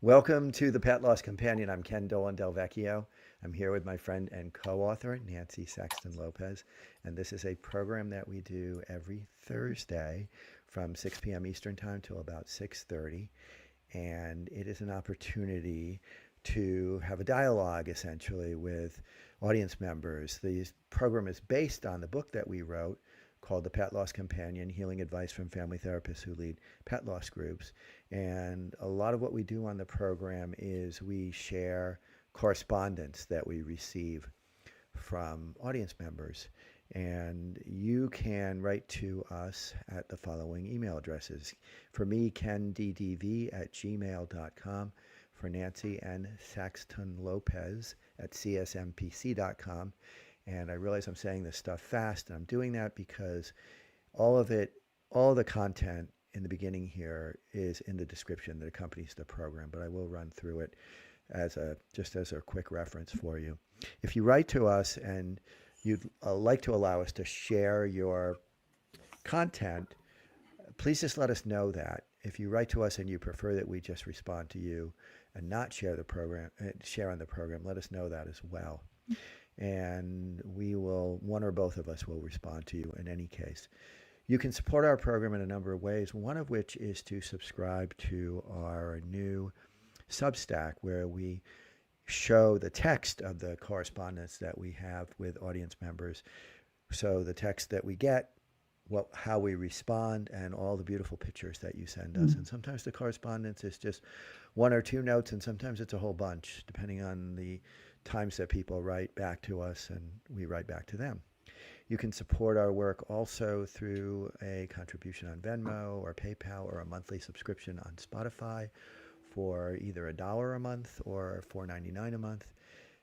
Welcome to the Pet Loss Companion. I'm Ken Dolan-Del Vecchio. I'm here with my friend and co-author, Nancy Saxton-Lopez. And this is a program that we do every Thursday from 6 p.m. Eastern Time till about 6:30. And it is an opportunity to have a dialogue, essentially, with audience members. The program is based on the book that we wrote called The Pet Loss Companion, Healing Advice from Family Therapists Who Lead Pet Loss Groups. And a lot of what we do on the program is we share correspondence that we receive from audience members. And you can write to us at the following email addresses. For me, kenddv at gmail.com. For Nancy, nsaxtonlopez at csmpc.com. And I realize I'm saying this stuff fast, and I'm doing that because all of it, all of the content in the beginning here is in the description that accompanies the program, but I will run through it just as a quick reference for you. If you write to us and you'd like to allow us to share your content, please just let us know that. If you write to us and you prefer that we just respond to you and not share on the program, let us know that as well. And one or both of us will respond to you in any case. You can support our program in a number of ways, one of which is to subscribe to our new Substack, where we show the text of the correspondence that we have with audience members. So the text that we get, how we respond, and all the beautiful pictures that you send us. And sometimes the correspondence is just one or two notes, and sometimes it's a whole bunch, depending on the times that people write back to us and we write back to them. You can support our work also through a contribution on Venmo or PayPal or a monthly subscription on Spotify for either $1 a month or $4.99 a month.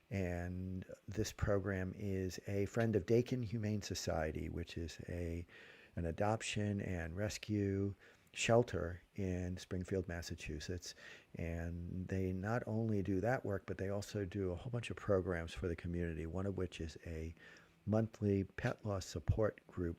And this program is a Friend of Dakin Humane Society, which is an adoption and rescue shelter in Springfield, Massachusetts. And they not only do that work, but they also do a whole bunch of programs for the community, one of which is a monthly pet loss support group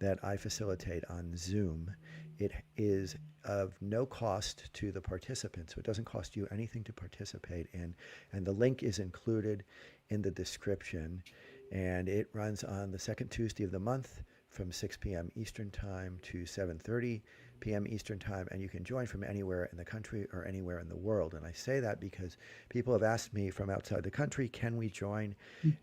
that I facilitate on Zoom. It is of no cost to the participants, so it doesn't cost you anything to participate in. And the link is included in the description. And it runs on the second Tuesday of the month from 6 p.m. Eastern Time to 7:30 p.m. Eastern Time, and you can join from anywhere in the country or anywhere in the world. And I say that because people have asked me from outside the country, can we join?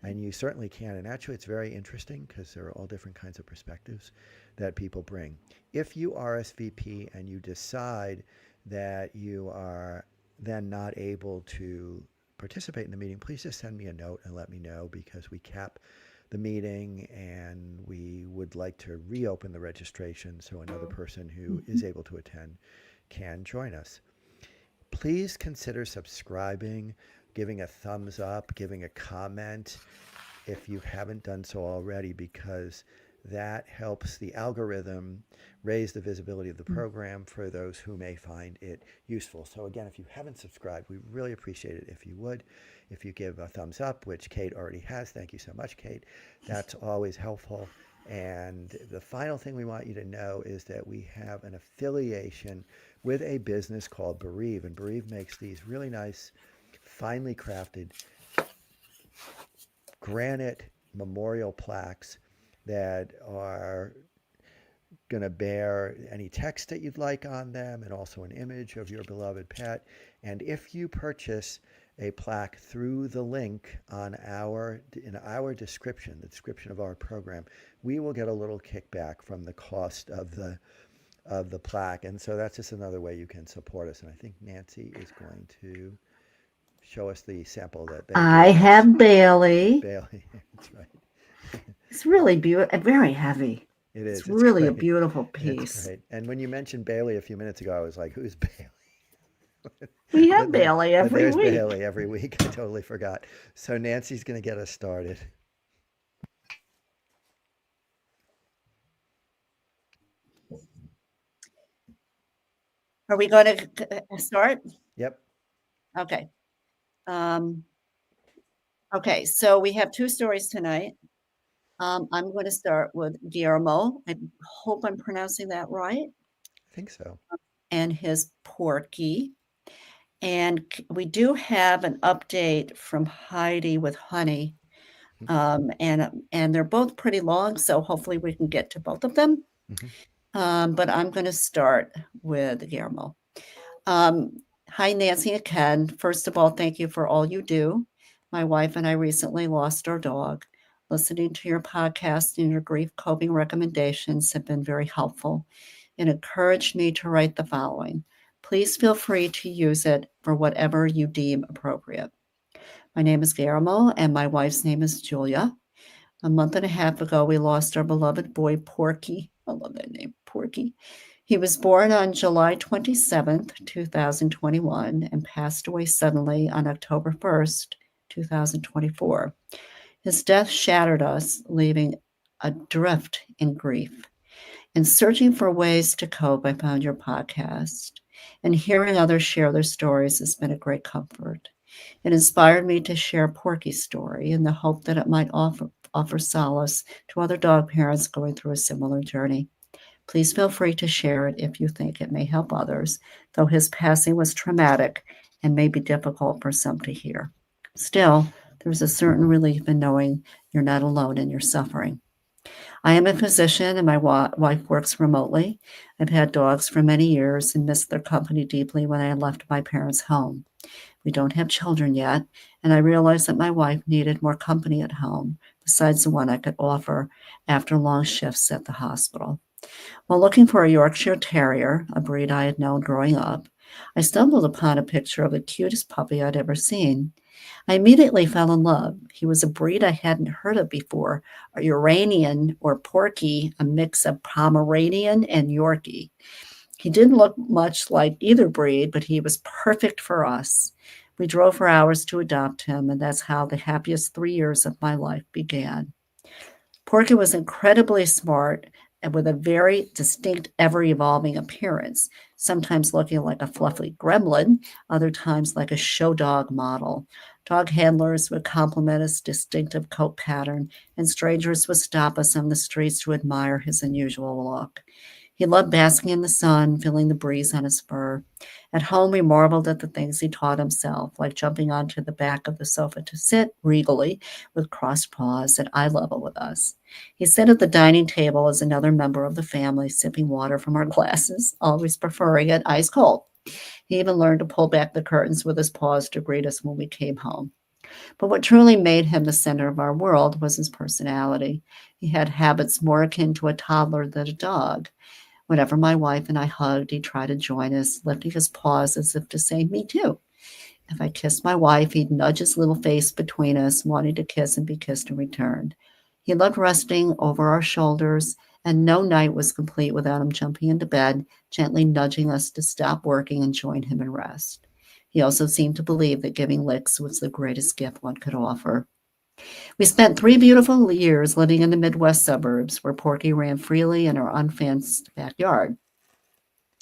And you certainly can. And actually, it's very interesting because there are all different kinds of perspectives that people bring. If you RSVP and you decide that you are then not able to participate in the meeting, please just send me a note and let me know, because we cap the meeting and we would like to reopen the registration so another person who is able to attend can join us. Please consider subscribing, giving a thumbs up, giving a comment if you haven't done so already, because that helps the algorithm raise the visibility of the program for those who may find it useful. So again, if you haven't subscribed, we really appreciate it if you would. If you give a thumbs up, which Kate already has, thank you so much, Kate. That's always helpful. And the final thing we want you to know is that we have an affiliation with a business called Bereave. And Bereave makes these really nice, finely crafted granite memorial plaques that are going to bear any text that you'd like on them, and also an image of your beloved pet. And if you purchase a plaque through the link in our description, the description of our program, we will get a little kickback from the cost of the plaque. And so that's just another way you can support us. And I think Nancy is going to show us the sample that they I gave us. have Bailey. Bailey, that's right. It's really beautiful, very heavy. It It's is. It's really a great. beautiful It's piece. great. And when you mentioned Bailey a few minutes ago, I was like, who's Bailey? We have but, there, Bailey but every there's week. Bailey every week. I totally forgot. So Nancy's going to get us started. Are we going to start? Yep. Okay. Okay, so we have two stories tonight. I'm going to start with Guillermo. I hope I'm pronouncing that right. I think so. And his Porky. And we do have an update from Heidi with Honey. And they're both pretty long, so hopefully we can get to both of them. Mm-hmm. But I'm going to start with Guillermo. Um, Hi, Nancy and Ken. First of all, thank you for all you do. My wife and I recently lost our dog. Listening to your podcast and your grief coping recommendations have been very helpful and encouraged me to write the following. Please feel free to use it for whatever you deem appropriate. My name is Guillermo, and my wife's name is Julia. A month and a half ago, we lost our beloved boy, Porky. I love that name, Porky. He was born on July 27th, 2021, and passed away suddenly on October 1st, 2024. His death shattered us, leaving adrift in grief. In searching for ways to cope, I found your podcast, and hearing others share their stories has been a great comfort. It inspired me to share Porky's story in the hope that it might offer solace to other dog parents going through a similar journey. Please feel free to share it if you think it may help others, though his passing was traumatic and may be difficult for some to hear. Still, there's a certain relief in knowing you're not alone in your suffering. I am a physician and my wife works remotely. I've had dogs for many years and missed their company deeply when I left my parents' home. We don't have children yet, and I realized that my wife needed more company at home, besides the one I could offer after long shifts at the hospital. While looking for a Yorkshire Terrier, a breed I had known growing up, I stumbled upon a picture of the cutest puppy I'd ever seen. I immediately fell in love. He was a breed I hadn't heard of before, a Uranian or Porky, a mix of Pomeranian and Yorkie. He didn't look much like either breed, but he was perfect for us. We drove for hours to adopt him, and that's how the happiest 3 years of my life began. Porky was incredibly smart and with a very distinct, ever-evolving appearance, sometimes looking like a fluffy gremlin, other times like a show dog model. Dog handlers would compliment his distinctive coat pattern, and strangers would stop us on the streets to admire his unusual look. He loved basking in the sun, feeling the breeze on his fur. At home, we marveled at the things he taught himself, like jumping onto the back of the sofa to sit regally with crossed paws at eye level with us. He sat at the dining table as another member of the family, sipping water from our glasses, always preferring it ice cold. He even learned to pull back the curtains with his paws to greet us when we came home. But what truly made him the center of our world was his personality. He had habits more akin to a toddler than a dog. Whenever my wife and I hugged, he'd try to join us, lifting his paws as if to say, "Me too." If I kissed my wife, he'd nudge his little face between us, wanting to kiss and be kissed in return. He loved resting over our shoulders, and no night was complete without him jumping into bed, gently nudging us to stop working and join him in rest. He also seemed to believe that giving licks was the greatest gift one could offer. We spent 3 beautiful years living in the Midwest suburbs where Porky ran freely in our unfenced backyard.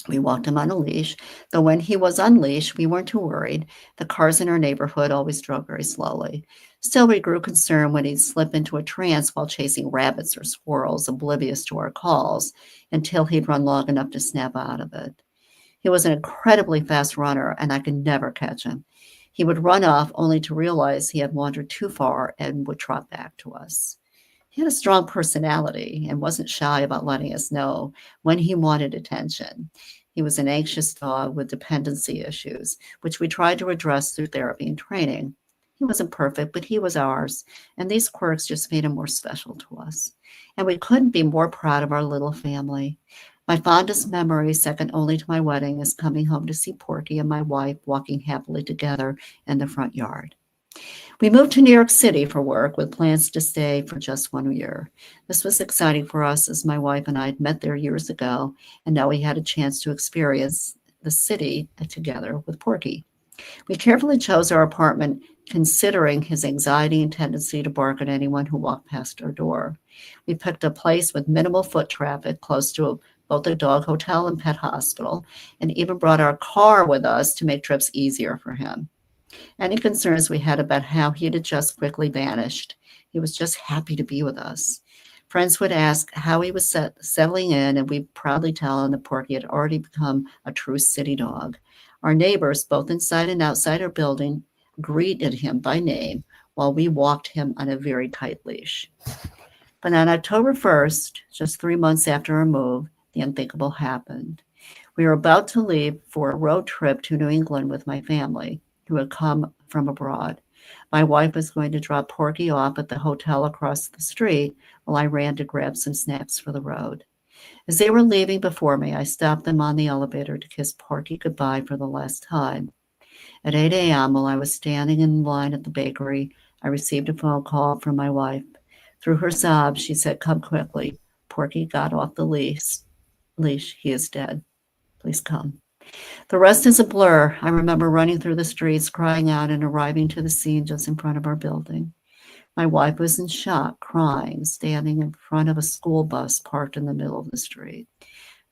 We walked him on a leash, though when he was unleashed, we weren't too worried. The cars in our neighborhood always drove very slowly. Still, we grew concerned when he'd slip into a trance while chasing rabbits or squirrels, oblivious to our calls, until he'd run long enough to snap out of it. He was an incredibly fast runner, and I could never catch him. He would run off only to realize he had wandered too far and would trot back to us. He had a strong personality and wasn't shy about letting us know when he wanted attention. He was an anxious dog with dependency issues, which we tried to address through therapy and training. He wasn't perfect, but he was ours, and these quirks just made him more special to us. And we couldn't be more proud of our little family. My fondest memory, second only to my wedding, is coming home to see Porky and my wife walking happily together in the front yard. We moved to New York City for work with plans to stay for just 1 year. This was exciting for us as my wife and I had met there years ago, and now we had a chance to experience the city together with Porky. We carefully chose our apartment considering his anxiety and tendency to bark at anyone who walked past our door. We picked a place with minimal foot traffic close to both a dog hotel and pet hospital, and even brought our car with us to make trips easier for him. Any concerns we had about how he'd adjust quickly vanished. He was just happy to be with us. Friends would ask how he was settling in, and we'd proudly tell them that Porky had already become a true city dog. Our neighbors, both inside and outside our building, greeted him by name while we walked him on a very tight leash. But on October 1st, just 3 months after our move, the unthinkable happened. We were about to leave for a road trip to New England with my family, who had come from abroad. My wife was going to drop Porky off at the hotel across the street while I ran to grab some snacks for the road. As they were leaving before me, I stopped them on the elevator to kiss Porky goodbye for the last time. At 8 a.m., while I was standing in line at the bakery, I received a phone call from my wife. Through her sobs, she said, "Come quickly. Porky got off the leash. He is dead. Please come." The rest is a blur. I remember running through the streets, crying out, and arriving to the scene just in front of our building. My wife was in shock, crying, standing in front of a school bus parked in the middle of the street.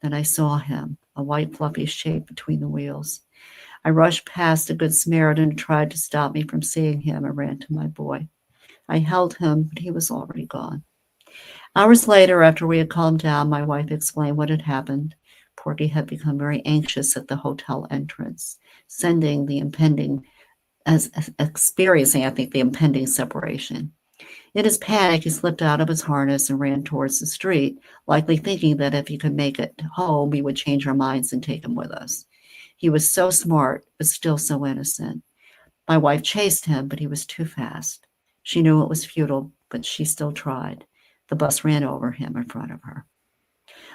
Then I saw him, a white fluffy shape between the wheels. I rushed past a good Samaritan who tried to stop me from seeing him and ran to my boy. I held him, but he was already gone. Hours later, after we had calmed down, my wife explained what had happened. Porky had become very anxious at the hotel entrance, sending the impending, as experiencing, I think, the impending separation. In his panic, he slipped out of his harness and ran towards the street, likely thinking that if he could make it home, we would change our minds and take him with us. He was so smart, but still so innocent. My wife chased him, but he was too fast. She knew it was futile, but she still tried. The bus ran over him in front of her.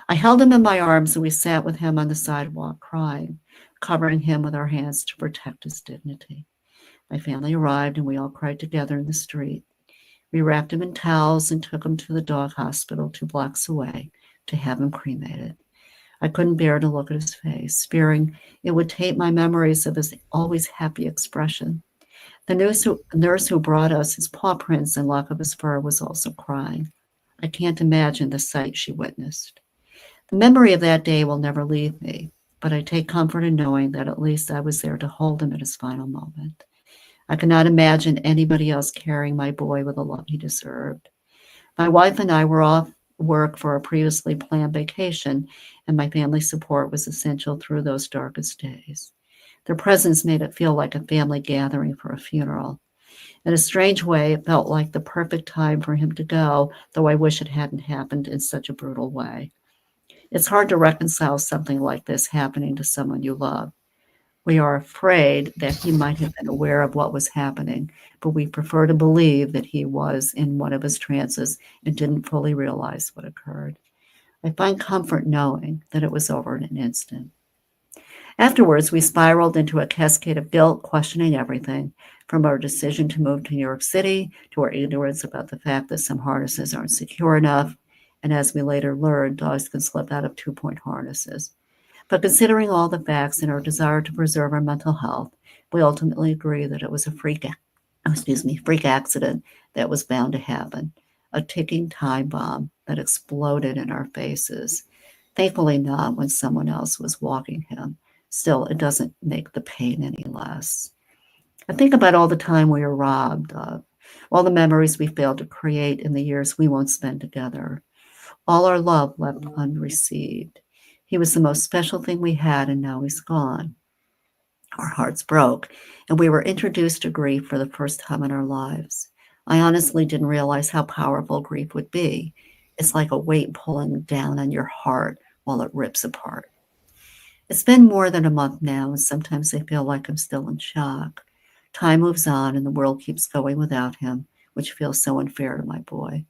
I held him in my arms and we sat with him on the sidewalk crying, covering him with our hands to protect his dignity. My family arrived and we all cried together in the street. We wrapped him in towels and took him to the dog hospital 2 blocks away to have him cremated. I couldn't bear to look at his face, fearing it would taint my memories of his always happy expression. The nurse who brought us his paw prints and lock of his fur was also crying. I can't imagine the sight she witnessed. The memory of that day will never leave me, but I take comfort in knowing that at least I was there to hold him at his final moment. I cannot imagine anybody else carrying my boy with the love he deserved. My wife and I were off work for a previously planned vacation, and my family's support was essential through those darkest days. Their presence made it feel like a family gathering for a funeral. In a strange way, it felt like the perfect time for him to go, though I wish it hadn't happened in such a brutal way. It's hard to reconcile something like this happening to someone you love. We are afraid that he might have been aware of what was happening, but we prefer to believe that he was in one of his trances and didn't fully realize what occurred. I find comfort knowing that it was over in an instant. Afterwards, we spiraled into a cascade of guilt, questioning everything, from our decision to move to New York City to our ignorance about the fact that some harnesses aren't secure enough, and as we later learned, dogs can slip out of 2-point harnesses. But considering all the facts and our desire to preserve our mental health, we ultimately agree that it was a freak accident that was bound to happen, a ticking time bomb that exploded in our faces. Thankfully not when someone else was walking him. Still, it doesn't make the pain any less. I think about all the time we were robbed of, all the memories we failed to create in the years we won't spend together, all our love left unreceived. He was the most special thing we had, and now he's gone. Our hearts broke, and we were introduced to grief for the first time in our lives. I honestly didn't realize how powerful grief would be. It's like a weight pulling down on your heart while it rips apart. It's been more than a month now, and sometimes I feel like I'm still in shock. Time moves on, and the world keeps going without him, which feels so unfair to my boy.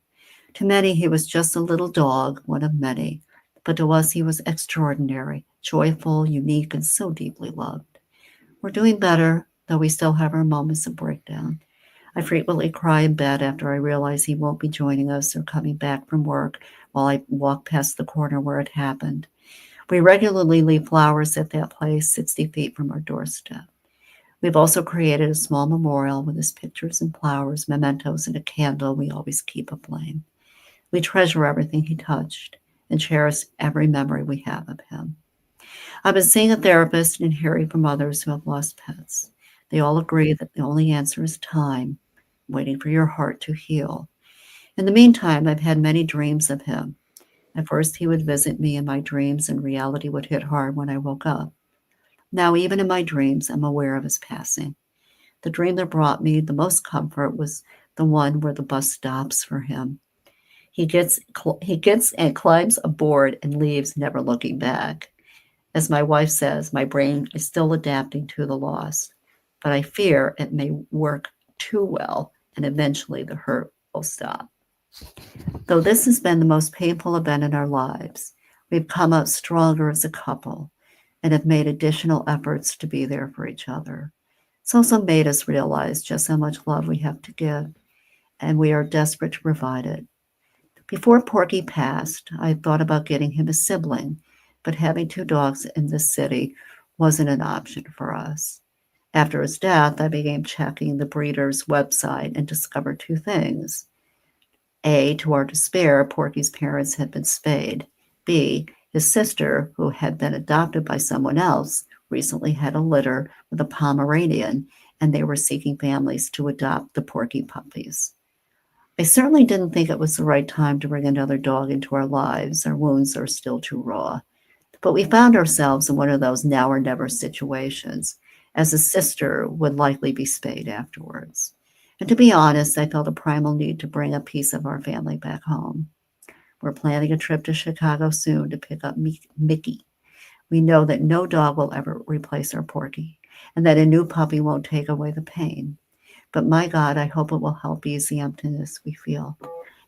To many, he was just a little dog, one of many, but to us, he was extraordinary, joyful, unique, and so deeply loved. We're doing better, though we still have our moments of breakdown. I frequently cry in bed after I realize he won't be joining us or coming back from work while I walk past the corner where it happened. We regularly leave flowers at that place 60 feet from our doorstep. We've also created a small memorial with his pictures and flowers, mementos, and a candle we always keep aflame. We treasure everything he touched and cherish every memory we have of him. I've been seeing a therapist and hearing from others who have lost pets. They all agree that the only answer is time, waiting for your heart to heal. In the meantime, I've had many dreams of him. At first, he would visit me in my dreams, and reality would hit hard when I woke up. Now, even in my dreams, I'm aware of his passing. The dream that brought me the most comfort was the one where the bus stops for him. He gets and climbs aboard and leaves, never looking back. As my wife says, my brain is still adapting to the loss, but I fear it may work too well and eventually the hurt will stop. Though this has been the most painful event in our lives, we've come out stronger as a couple and have made additional efforts to be there for each other. It's also made us realize just how much love we have to give, and we are desperate to provide it. Before Porky passed, I thought about getting him a sibling, but having two dogs in this city wasn't an option for us. After his death, I began checking the breeder's website and discovered two things. A, to our despair, Porky's parents had been spayed. B, his sister, who had been adopted by someone else, recently had a litter with a Pomeranian, and they were seeking families to adopt the Porky puppies. I certainly didn't think it was the right time to bring another dog into our lives. Our wounds are still too raw. But we found ourselves in one of those now or never situations, as a sister would likely be spayed afterwards. And to be honest, I felt a primal need to bring a piece of our family back home. We're planning a trip to Chicago soon to pick up Mickey. We know that no dog will ever replace our Porky, and that a new puppy won't take away the pain. But my God, I hope it will help ease the emptiness we feel.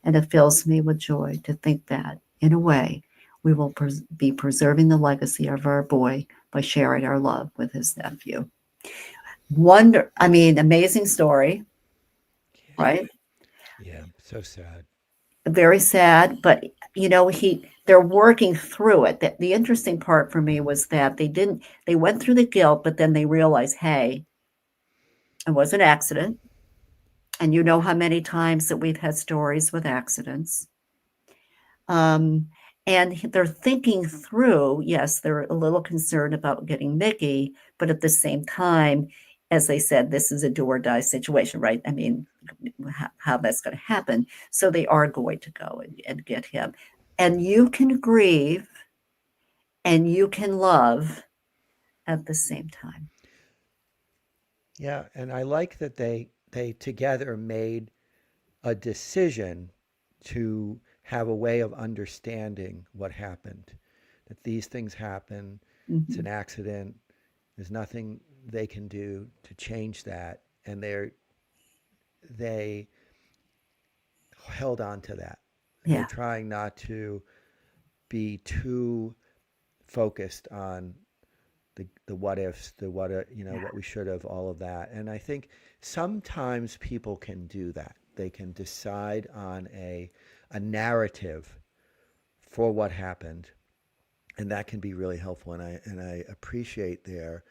And it fills me with joy to think that, in a way, we will be preserving the legacy of our boy by sharing our love with his nephew. Amazing story, right? Yeah, so sad. Very sad, but they're working through it. The interesting part for me was that they went through the guilt, but then they realized, hey, it was an accident. And you know how many times that we've had stories with accidents. Um, and they're thinking through, yes, they're a little concerned about getting Mickey, but at the same time, as they said, this is a do or die situation, right? I mean, how that's going to happen. So they are going to go and get him. And you can grieve and you can love at the same time. Yeah, and I like that they together made a decision to have a way of understanding what happened. That these things happen, it's an Hmm. accident, there's nothing they can do to change that, and they held on to that. They're Yeah, trying not to be too focused on the what ifs, the what yeah. what we should have, all of that. And I think sometimes people can do that. They can decide on a narrative for what happened, and that can be really helpful. And I appreciate their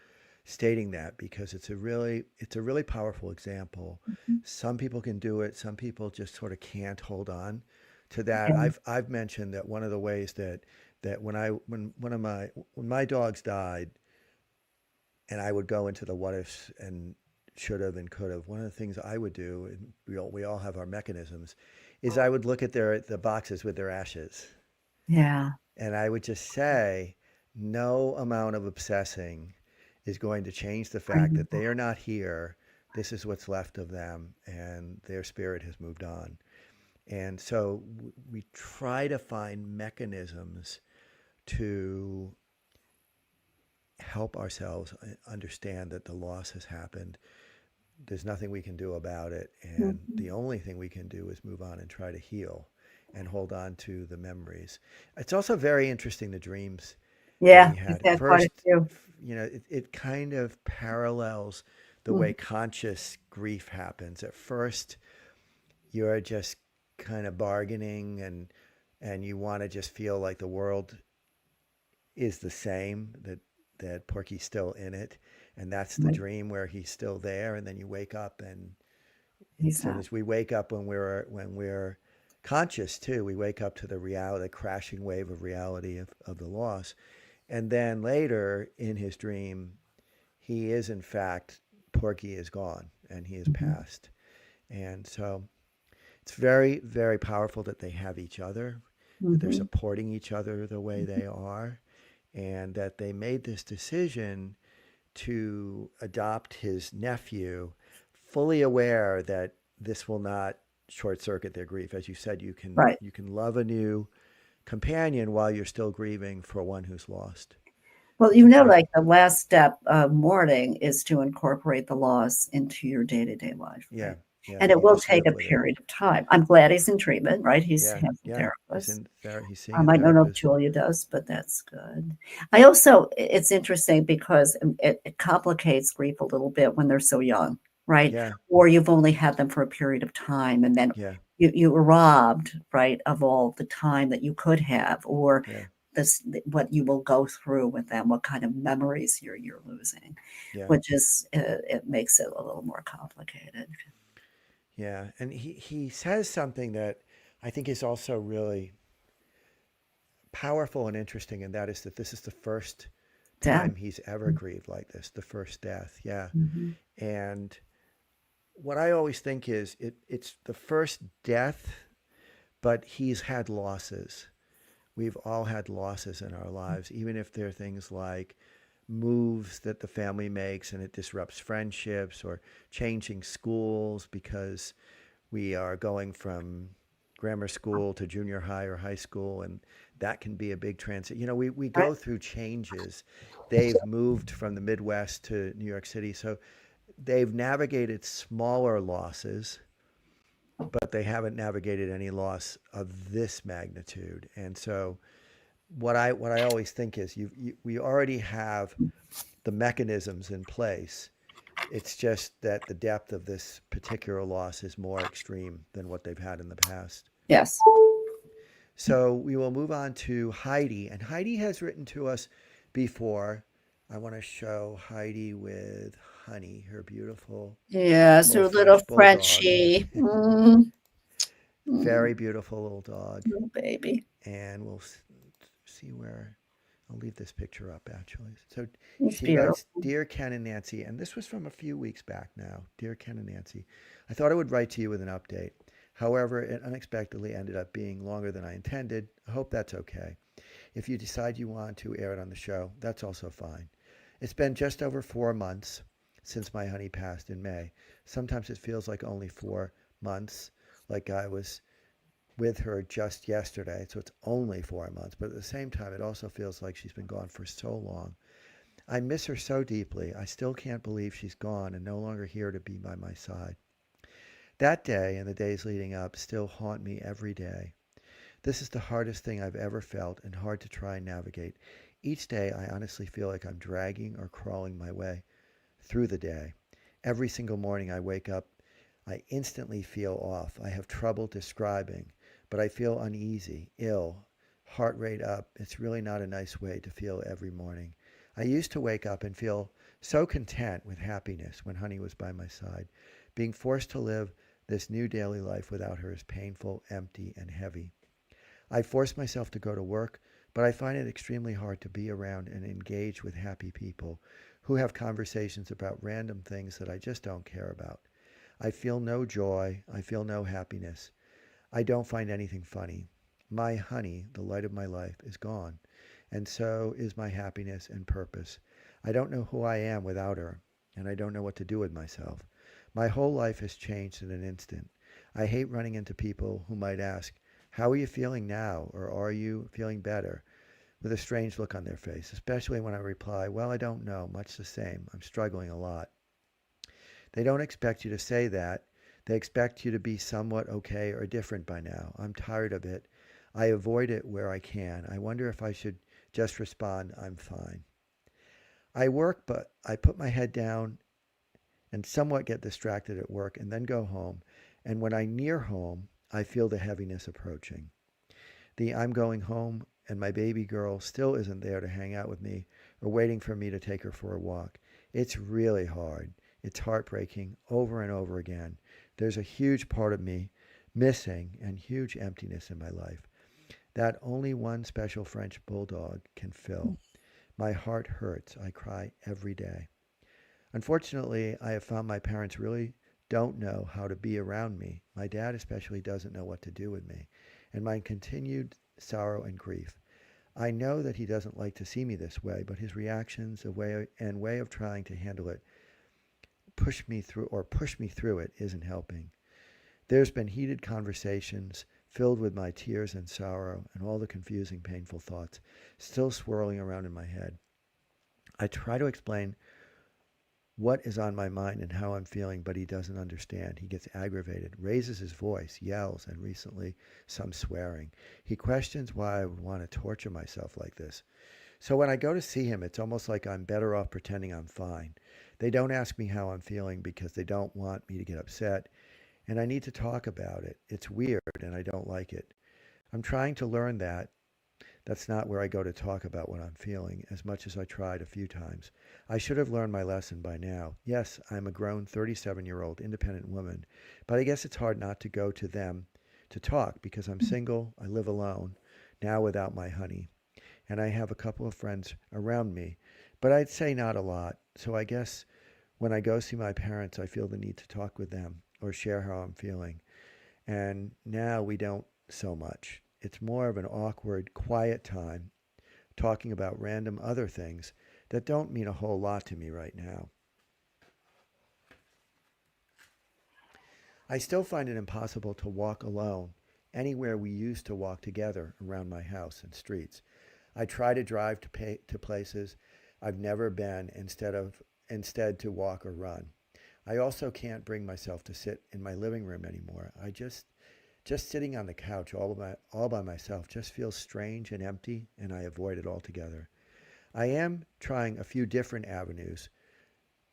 stating that because it's a really powerful example. Mhm. Some people can do it. Some people just sort of can't hold on to that. Yeah. I've mentioned that one of the ways that when my dogs died, and I would go into the what ifs and should have and could have. One of the things I would do, and we all have our mechanisms, is I would look at the boxes with their ashes, Yeah. and I would just say, no amount of obsessing is going to change the I fact know. that they are not here. This is what's left of them, and their spirit has moved on. And so we try to find mechanisms to help ourselves understand that the loss has happened. There's nothing we can do about it. And Mhm. the only thing we can do is move on and try to heal and hold on to the memories. It's also very interesting, the dreams that Yeah, he we've had. had quite a First, few. it kind of parallels the way Mhm. conscious grief happens. At first, you're just kind of bargaining and you want to just feel like the world is the same, that Porky's still in it, and that's the Right. dream where he's still there, and then you wake up, and as He's soon not. as we wake up, when we're conscious too, we wake up to the reality, the crashing wave of reality of the loss, and then later in his dream, he is in fact Porky is gone and he is Mhm. passed, and so it's very very powerful that they have each other, that they're Mhm. supporting each other the way they are, and that they made this decision to adopt his nephew, fully aware that this will not short circuit their grief. As you said, Right. you can love a new companion while you're still grieving for one who's lost. Well, It's a great, like the last step of mourning is to incorporate the loss into your day-to-day life, yeah, right? yeah. And it You will just take live a with it. period of time. I'm glad he's in treatment, right? He's Yeah, has a yeah. therapist. He's seeing a I don't know if therapist. Julia does, but that's good. I also, it's interesting because it complicates grief a little bit when they're so young, right? Yeah, Or you've only had them for a period of time and then yeah, you were robbed, right, of all the time that you could have, or yeah, this what you will go through with them, what kind of memories you're losing, yeah, which is it makes it a little more complicated. yeah. And he says something that I think is also really powerful and interesting, and that is that this is the first Death. time he's ever grieved like this, the first death. Yeah. Mhm. And what I always think is it's the first death, but he's had losses. We've all had losses in our lives, even if they're things like moves that the family makes and it disrupts friendships, or changing schools because we are going from grammar school to junior high or high school, and that can be a big transit. You know, we Right. go through changes. They've moved from the Midwest to New York City, so they've navigated smaller losses, but they haven't navigated any loss of this magnitude. And so what I always think is we already have the mechanisms in place. It's just that the depth of this particular loss is more extreme than what they've had in the past. Yes. So we will move on to Heidi. And Heidi has written to us before. I want to show Heidi with Honey, her beautiful Yes, little her little French bulldog. Frenchie. Mm, mm, Very beautiful little dog. little baby. And we'll see where I'll leave this picture up actually. So He's she writes, beautiful. Dear Ken and Nancy, and this was from a few weeks back now. Dear Ken and Nancy, I thought I would write to you with an update. However, it unexpectedly ended up being longer than I intended. I hope that's okay. If you decide you want to air it on the show, that's also fine. It's been just over 4 months since my honey passed in May. Sometimes it feels like only 4 months, like I was with her just yesterday, so it's only 4 months. But at the same time, it also feels like she's been gone for so long. I miss her so deeply. I still can't believe she's gone and no longer here to be by my side. That day and the days leading up still haunt me every day. This is the hardest thing I've ever felt and hard to try and navigate. Each day, I honestly feel like I'm dragging or crawling my way through the day. Every single morning I wake up, I instantly feel off. I have trouble describing, but I feel uneasy, ill, heart rate up. It's really not a nice way to feel every morning. I used to wake up and feel so content with happiness when Honey was by my side. Being forced to live this new daily life without her is painful, empty, and heavy. I force myself to go to work, but I find it extremely hard to be around and engage with happy people who have conversations about random things that I just don't care about. I feel no joy. I feel no happiness. I don't find anything funny. My honey, the light of my life, is gone, and so is my happiness and purpose. I don't know who I am without her, and I don't know what to do with myself. My whole life has changed in an instant. I hate running into people who might ask, how are you feeling now? Or are you feeling better? With a strange look on their face, especially when I reply, well, I don't know, much the same. I'm struggling a lot. They don't expect you to say that. They expect you to be somewhat okay or different by now. I'm tired of it. I avoid it where I can. I wonder if I should just respond, I'm fine. I work, but I put my head down and somewhat get distracted at work and then go home. And when I near home, I feel the heaviness approaching. The I'm going home and my baby girl still isn't there to hang out with me or waiting for me to take her for a walk. It's really hard. It's heartbreaking over and over again. There's a huge part of me missing and huge emptiness in my life that only one special French bulldog can fill. My heart hurts. I cry every day. Unfortunately, I have found my parents really don't know how to be around me. My dad especially doesn't know what to do with me. And my continued sorrow and grief. I know that he doesn't like to see me this way, but his reactions and way of trying to handle it push me through it isn't helping. There's been heated conversations filled with my tears and sorrow and all the confusing, painful thoughts still swirling around in my head. I try to explain what is on my mind and how I'm feeling, but he doesn't understand. He gets aggravated, raises his voice, yells, and recently some swearing. He questions why I would want to torture myself like this. So when I go to see him, it's almost like I'm better off pretending I'm fine. They don't ask me how I'm feeling because they don't want me to get upset, and I need to talk about it. It's weird, and I don't like it. I'm trying to learn that that's not where I go to talk about what I'm feeling, as much as I tried a few times. I should have learned my lesson by now. Yes, I'm a grown 37-year-old independent woman, but I guess it's hard not to go to them to talk because I'm single, I live alone, now without my honey, and I have a couple of friends around me, but I'd say not a lot. So I guess when I go see my parents, I feel the need to talk with them or share how I'm feeling. And now we don't so much. It's more of an awkward, quiet time talking about random other things that don't mean a whole lot to me right now. I still find it impossible to walk alone anywhere we used to walk together around my house and streets. I try to drive to places I've never been instead to walk or run. I also can't bring myself to sit in my living room anymore. Just sitting on the couch all by myself just feels strange and empty, and I avoid it altogether. I am trying a few different avenues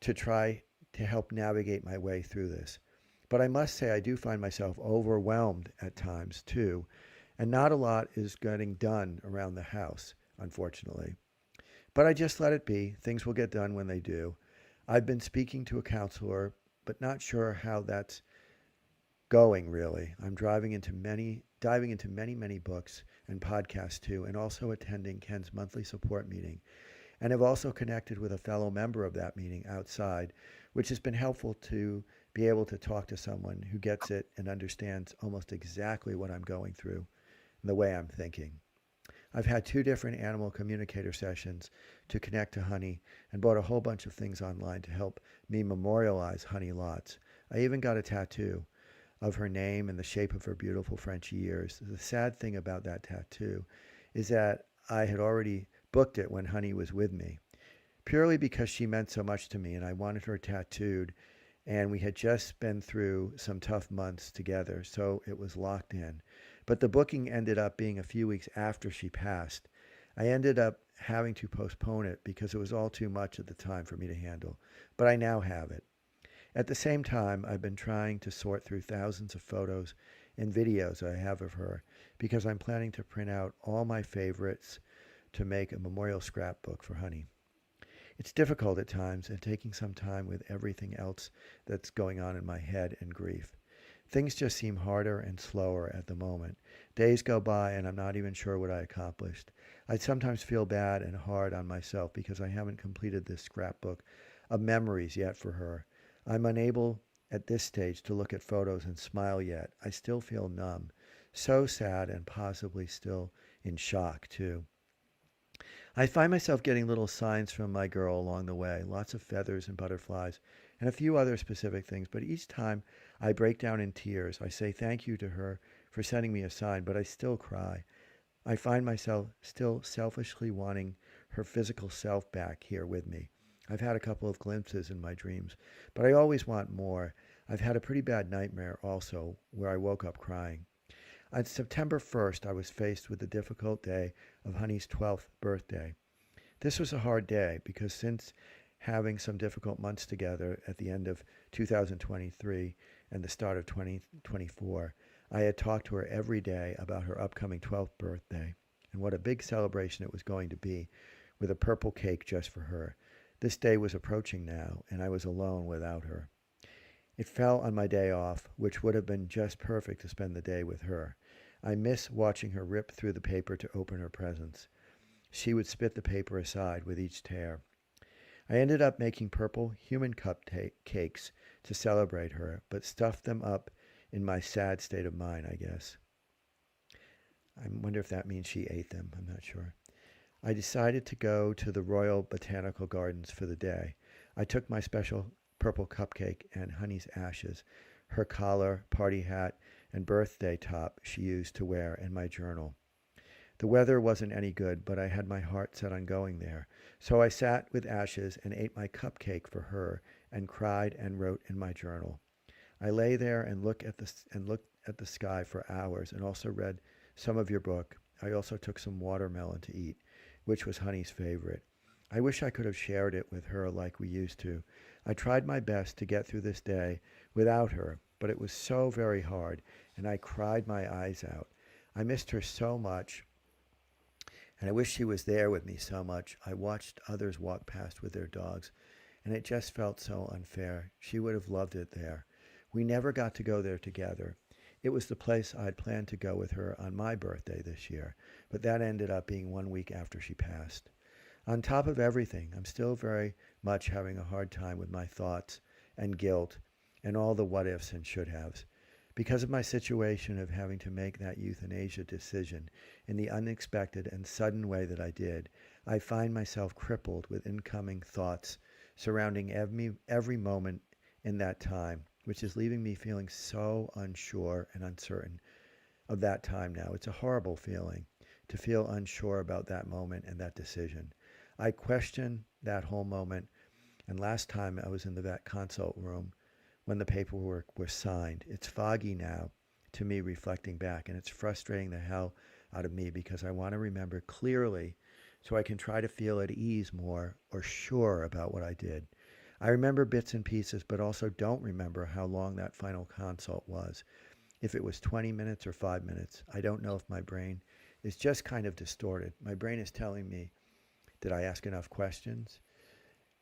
to try to help navigate my way through this. But I must say, I do find myself overwhelmed at times too, and not a lot is getting done around the house, unfortunately. But I just let it be. Things will get done when they do. I've been speaking to a counselor, but not sure how that's going really. I'm diving into many books and podcasts too, and also attending Ken's monthly support meeting, and have also connected with a fellow member of that meeting outside, which has been helpful to be able to talk to someone who gets it and understands almost exactly what I'm going through and the way I'm thinking. I've had two different animal communicator sessions to connect to Honey and bought a whole bunch of things online to help me memorialize Honey lots. I even got a tattoo of her name and the shape of her beautiful French ears. The sad thing about that tattoo is that I had already booked it when Honey was with me, purely because she meant so much to me and I wanted her tattooed, and we had just been through some tough months together, so it was locked in. But the booking ended up being a few weeks after she passed. I ended up having to postpone it because it was all too much at the time for me to handle, but I now have it. At the same time, I've been trying to sort through thousands of photos and videos I have of her because I'm planning to print out all my favorites to make a memorial scrapbook for Honey. It's difficult at times and taking some time with everything else that's going on in my head and grief. Things just seem harder and slower at the moment. Days go by and I'm not even sure what I accomplished. I sometimes feel bad and hard on myself because I haven't completed this scrapbook of memories yet for her. I'm unable at this stage to look at photos and smile yet. I still feel numb, so sad and possibly still in shock too. I find myself getting little signs from my girl along the way, lots of feathers and butterflies, and a few other specific things, but each time I break down in tears. I say thank you to her for sending me a sign, but I still cry. I find myself still selfishly wanting her physical self back here with me. I've had a couple of glimpses in my dreams, but I always want more. I've had a pretty bad nightmare also where I woke up crying. On September 1st, I was faced with the difficult day of Honey's 12th birthday. This was a hard day because since having some difficult months together at the end of 2023 and the start of 2024, I had talked to her every day about her upcoming 12th birthday and what a big celebration it was going to be with a purple cake just for her. This day was approaching now, and I was alone without her. It fell on my day off, which would have been just perfect to spend the day with her. I miss watching her rip through the paper to open her presents. She would spit the paper aside with each tear. I ended up making purple human cupcakes to celebrate her, but stuffed them up in my sad state of mind, I guess. I wonder if that means she ate them. I'm not sure. I decided to go to the Royal Botanical Gardens for the day. I took my special purple cupcake and Honey's ashes, her collar, party hat, and birthday top she used to wear, in my journal. The weather wasn't any good, but I had my heart set on going there. So I sat with Ashes and ate my cupcake for her and cried and wrote in my journal. I lay there and looked at the sky for hours and also read some of your book. I also took some watermelon to eat, which was Honey's favorite. I wish I could have shared it with her like we used to. I tried my best to get through this day without her, but it was so very hard, and I cried my eyes out. I missed her so much, and I wish she was there with me so much. I watched others walk past with their dogs, and it just felt so unfair. She would have loved it there. We never got to go there together. It was the place I'd planned to go with her on my birthday this year, but that ended up being 1 week after she passed. On top of everything, I'm still very much having a hard time with my thoughts and guilt and all the what ifs and should haves. Because of my situation of having to make that euthanasia decision in the unexpected and sudden way that I did, I find myself crippled with incoming thoughts surrounding every moment in that time, which is leaving me feeling so unsure and uncertain of that time now. It's a horrible feeling to feel unsure about that moment and that decision. I question that whole moment, and last time I was in the vet consult room when the paperwork was signed. It's foggy now to me reflecting back, and it's frustrating the hell out of me because I want to remember clearly so I can try to feel at ease more or sure about what I did. I remember bits and pieces, but also don't remember how long that final consult was. If it was 20 minutes or 5 minutes, I don't know if my brain is just kind of distorted. My brain is telling me, did I ask enough questions?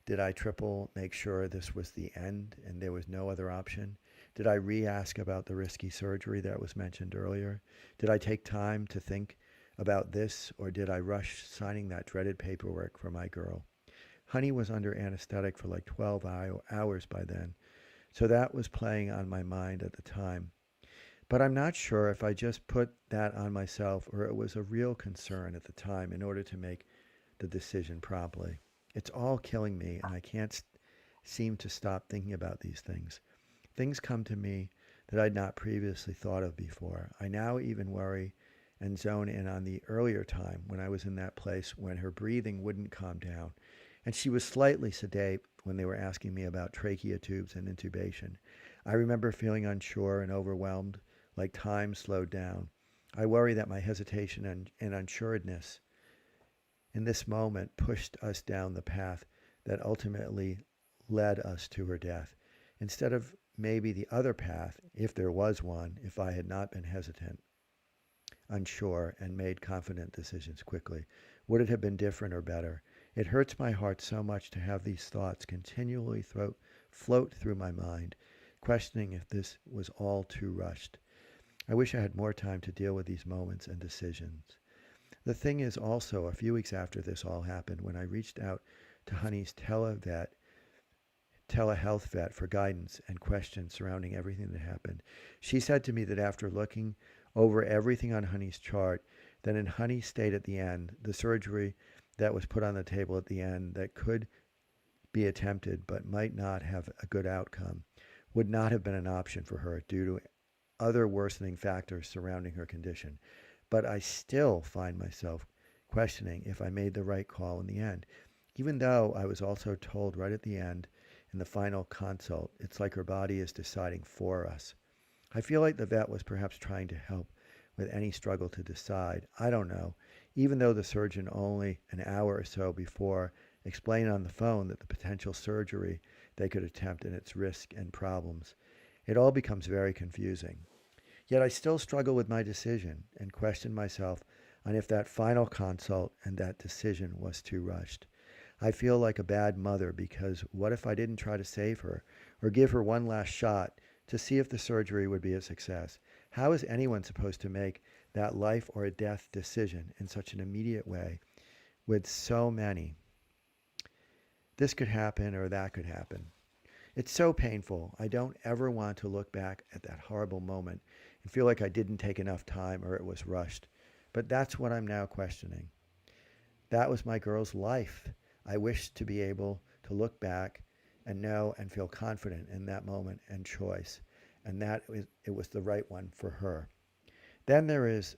Did I triple make sure this was the end and there was no other option? Did I re-ask about the risky surgery that was mentioned earlier? Did I take time to think about this, or did I rush signing that dreaded paperwork for my girl? Honey was under anesthetic for like 12 hours by then, so that was playing on my mind at the time. But I'm not sure if I just put that on myself or it was a real concern at the time in order to make the decision promptly. It's all killing me, and I can't seem to stop thinking about these things. Things come to me that I'd not previously thought of before. I now even worry and zone in on the earlier time when I was in that place when her breathing wouldn't calm down, and she was slightly sedate when they were asking me about trachea tubes and intubation. I remember feeling unsure and overwhelmed, like time slowed down. I worry that my hesitation and unsuredness in this moment pushed us down the path that ultimately led us to her death, instead of maybe the other path, if there was one, if I had not been hesitant, unsure, and made confident decisions quickly. Would it have been different or better? It hurts my heart so much to have these thoughts continually float through my mind, questioning if this was all too rushed. I wish I had more time to deal with these moments and decisions. The thing is also, a few weeks after this all happened, when I reached out to Honey's telehealth vet for guidance and questions surrounding everything that happened, she said to me that after looking over everything on Honey's chart, that in Honey's state at the end, the surgery that was put on the table at the end that could be attempted but might not have a good outcome would not have been an option for her due to other worsening factors surrounding her condition. But I still find myself questioning if I made the right call in the end, even though I was also told right at the end in the final consult, it's like her body is deciding for us. I feel like the vet was perhaps trying to help with any struggle to decide. I don't know, even though the surgeon only an hour or so before explained on the phone that the potential surgery they could attempt and its risk and problems. It all becomes very confusing. Yet I still struggle with my decision and question myself on if that final consult and that decision was too rushed. I feel like a bad mother because what if I didn't try to save her or give her one last shot to see if the surgery would be a success? How is anyone supposed to make that life or a death decision in such an immediate way with so many? This could happen or that could happen. It's so painful. I don't ever want to look back at that horrible moment and feel like I didn't take enough time or it was rushed. But that's what I'm now questioning. That was my girl's life. I wish to be able to look back and know and feel confident in that moment and choice, and it was the right one for her. Then there is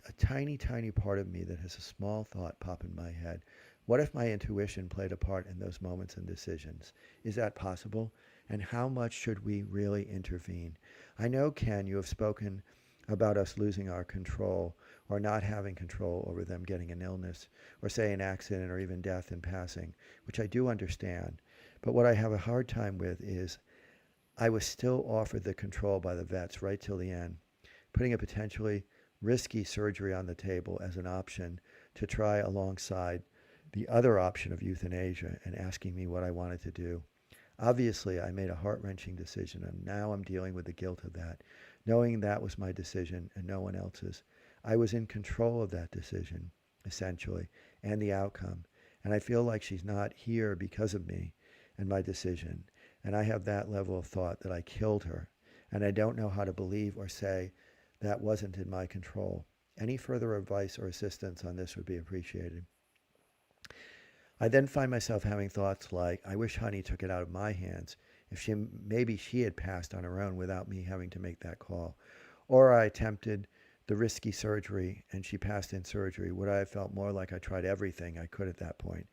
a tiny, tiny part of me that has a small thought pop in my head. What if my intuition played a part in those moments and decisions? Is that possible? And how much should we really intervene? I know, Ken, you have spoken about us losing our control or not having control over them getting an illness or, say, an accident or even death in passing, which I do understand. But what I have a hard time with is I was still offered the control by the vets right till the end, putting a potentially risky surgery on the table as an option to try alongside the other option of euthanasia and asking me what I wanted to do. Obviously, I made a heart wrenching decision, and now I'm dealing with the guilt of that, knowing that was my decision and no one else's. I was in control of that decision, essentially, and the outcome. And I feel like she's not here because of me and my decision. And I have that level of thought that I killed her. And I don't know how to believe or say that wasn't in my control. Any further advice or assistance on this would be appreciated. I then find myself having thoughts like, I wish Honey took it out of my hands. If she maybe she had passed on her own without me having to make that call. Or I attempted the risky surgery and she passed in surgery. Would I have felt more like I tried everything I could at that point?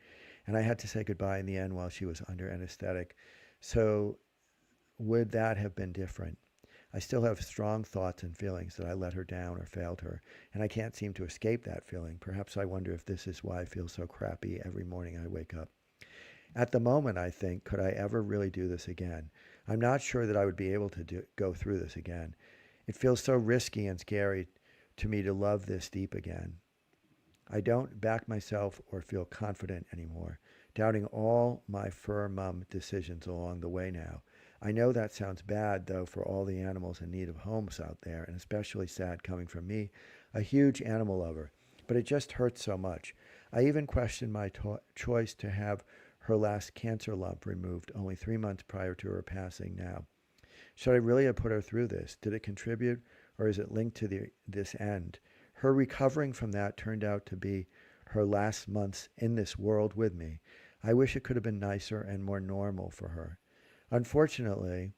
And I had to say goodbye in the end while she was under anesthetic. So would that have been different? I still have strong thoughts and feelings that I let her down or failed her, and I can't seem to escape that feeling. Perhaps I wonder if this is why I feel so crappy every morning I wake up. At the moment, I think, could I ever really do this again? I'm not sure that I would be able to go through this again. It feels so risky and scary to me to love this deep again. I don't back myself or feel confident anymore, doubting all my fur mum decisions along the way now. I know that sounds bad, though, for all the animals in need of homes out there, and especially sad coming from me, a huge animal lover. But it just hurts so much. I even questioned my choice to have her last cancer lump removed only 3 months prior to her passing now. Should I really have put her through this? Did it contribute, or is it linked to this end? Her recovering from that turned out to be her last months in this world with me. I wish it could have been nicer and more normal for her. Unfortunately,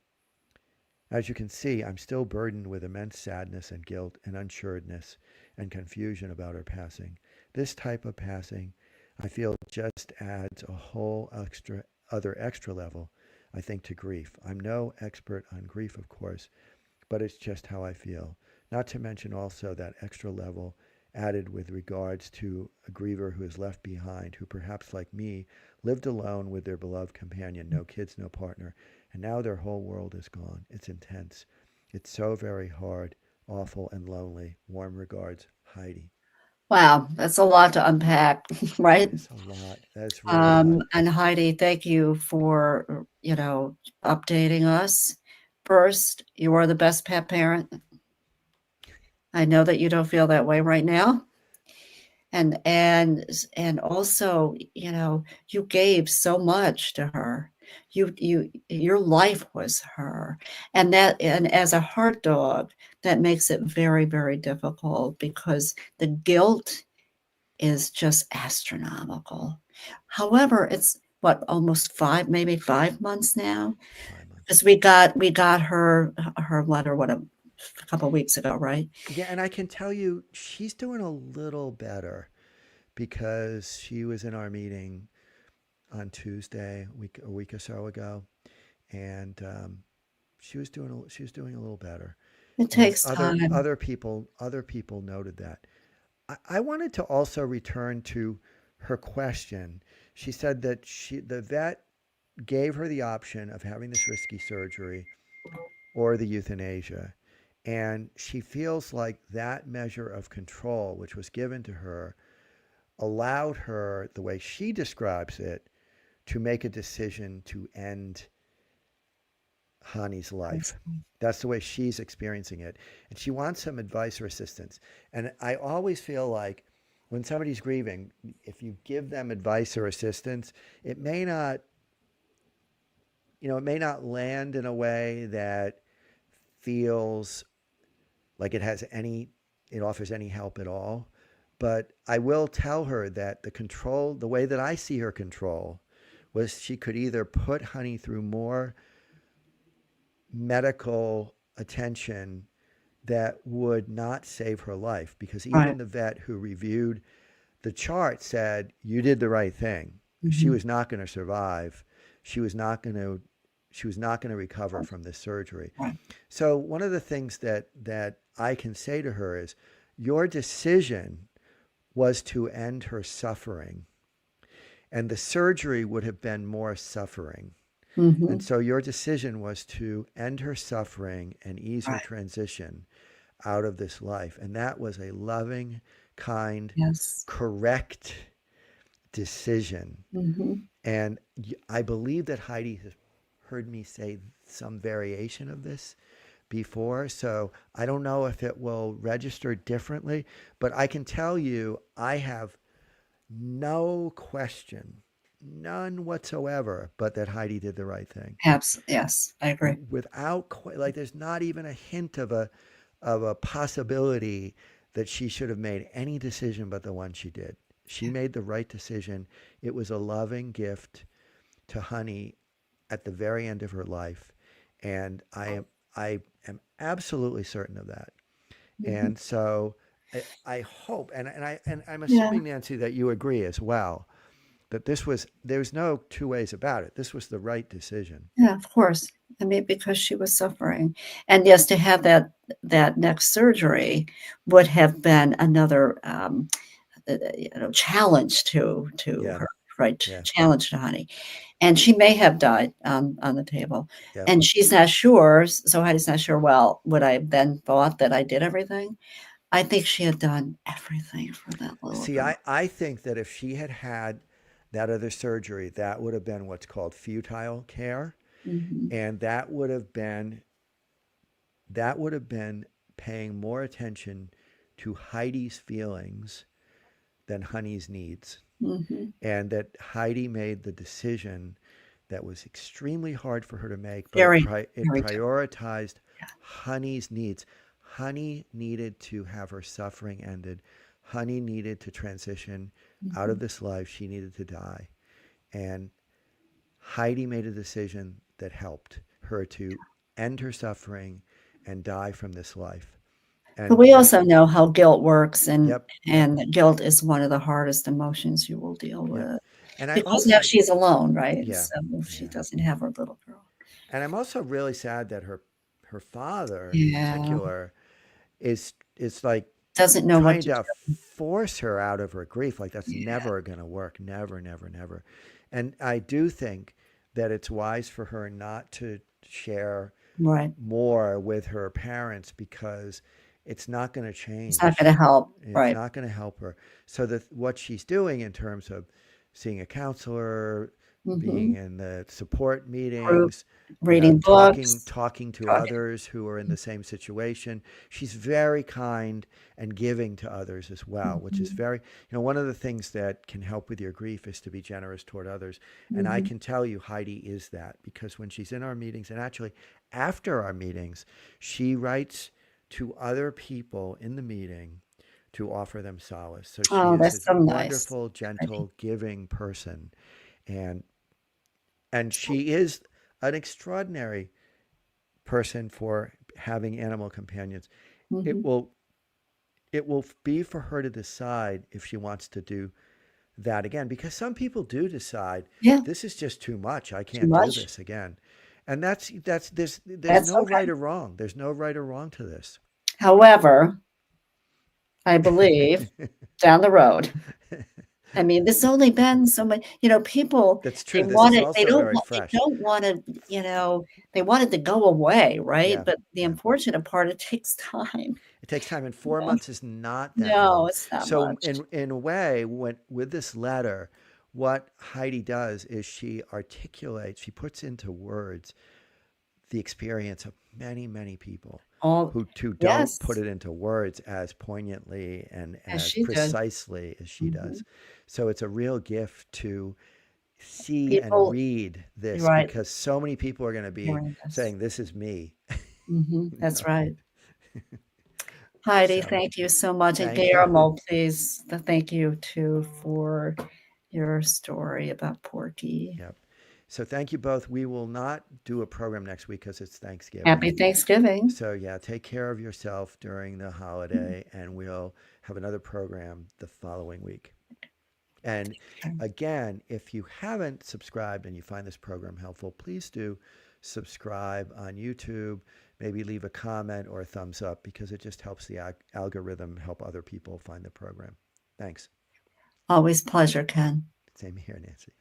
as you can see, I'm still burdened with immense sadness and guilt and unsureness and confusion about her passing. This type of passing, I feel, just adds a whole extra level, I think, to grief. I'm no expert on grief, of course, but it's just how I feel. Not to mention also that extra level added with regards to a griever who is left behind, who perhaps like me lived alone with their beloved companion, no kids, no partner, and now their whole world is gone. It's intense. It's so very hard, awful, and lonely. Warm regards, Heidi. Wow, that's a lot to unpack, That right? is a lot. That is really a lot. And Heidi, thank you for, updating us. First, you are the best pet parent. I know that you don't feel that way right now. And also, you gave so much to her. Your life was her. And as a heart dog, that makes it very, very difficult because the guilt is just astronomical. However, it's what, almost 5, maybe 5 months now? 5 months. Because we got her letter, what, a couple weeks ago, right? Yeah, and I can tell you, she's doing a little better because she was in our meeting on Tuesday, a week or so ago, and she was doing a little better, It and takes time. other people noted that. I wanted to also return to her question. She said that the vet gave her the option of having this risky surgery or the euthanasia, and she feels like that measure of control, which was given to her, allowed her, the way she describes it, to make a decision to end Hani's life. That's the way she's experiencing it. And she wants some advice or assistance. And I always feel like when somebody's grieving, if you give them advice or assistance, it may not, it may not land in a way that feels like it offers any help at all. But I will tell her that the way that I see her control was she could either put Honey through more medical attention that would not save her life, because Right. even the vet who reviewed the chart said you did the right thing. She Mhm. was not going to survive. She was not going to she was not going to recover from this surgery. Right. So one of the things that I can say to her is your decision was to end her suffering, and the surgery would have been more suffering. And Mhm. so your decision was to end her suffering and ease her Right. transition out of this life. And that was a loving, kind, Yes. correct decision. Mhm. And I believe that Heidi has heard me say some variation of this before. So I don't know if it will register differently, but I can tell you I have no question, none whatsoever, but that Heidi did the right thing. Yes, I agree. Like, there's not even a hint of a possibility that she should have made any decision but the one she did. She Yeah. made the right decision. It was a loving gift to Honey at the very end of her life, and I am absolutely certain of that. Mhm. And so I hope, and I'm Yeah. assuming, Nancy, that you agree as well, that there's no two ways about it. This was the right decision. Yeah, of course. I mean, because she was suffering. And yes, to have that next surgery would have been another, challenge to Yeah, her, right? yeah, Challenge to Honey. And she may have died on the table. yep. And she's not sure, so Heidi's not sure, well, would I have then thought that I did everything? I think she had done everything for that little See, girl. I think that if she had had that other surgery, that would have been what's called futile care, Mhm. and that would have been paying more attention to Heidi's feelings than Honey's needs, Mhm. and that Heidi made the decision that was extremely hard for her to make, but Very, it very different. prioritized Yeah. Honey's needs. Honey needed to have her suffering ended. Honey needed to transition out of Mhm. this life. She needed to die. And Heidi made a decision that helped her to end her suffering and die from this life. But And we that, also know how guilt works, and yep, yep, and guilt is one of the hardest emotions you will deal yep. with And I because now also, she's alone, right? yeah, So she yeah. doesn't have her little girl. And I'm also really sad that her father in Yeah. particular is like Doesn't know what trying to to do. force her out of her grief. Like, that's Yeah. never going to work. Never, never, never. And I do think that it's wise for her not to share Right. more with her parents, because it's not going to It's not gonna change. help. It's Right. not going to help her. So that what she's doing in terms of seeing a counselor, being Mhm. in the support Group, meetings, reading books, talking to talking. others who are in the same situation. She's very kind and giving to others as well, which is Mhm. very, one of the things that can help with your grief is to be generous toward others. And I Mhm. can tell you Heidi is that, because when she's in our meetings, and actually after our meetings, she writes to other people in the meeting to offer them solace. So she Oh, is that's a so nice. wonderful, Heidi. gentle, giving person. And she is an extraordinary person for having animal companions. It Mhm. will it will be for her to decide if she wants to do that again, because some people do decide Yeah, this is just too much. I too can't do much. this again. And there's That's no right okay. or wrong. There's no right or wrong to this. However, I believe down the road, I mean, this only been so much, people, That's they true. This want is it, also very they fresh. don't wanna, they want it to go away, right? Yeah. But the Yeah. unfortunate part, it takes time. It takes time, and You four know? months is not that No, long. it's not So, much. in a way, with this letter, what Heidi does is she articulates, she puts into words the experience of many, many people All who don't put yes, it into words as poignantly and as as she did. precisely as she does. Mhm. So it's a real gift to see and People read this, right, because so many people are going to be hearing this. saying, "This is me." Mhm, you that's know? right. Heidi, So thank you so much. And thank you. Guillermo, please, thank you too for your story about Porky. Yep. So thank you both. We will not do a program next week because it's Thanksgiving. Happy Thanksgiving. So yeah, take care of yourself during the holiday, and we'll have another program the following week. And again, if you haven't subscribed and you find this program helpful, please do subscribe on YouTube. Maybe leave a comment or a thumbs up because it just helps the algorithm help other people find the program. Thanks. Always pleasure, Ken. Same here, Nancy.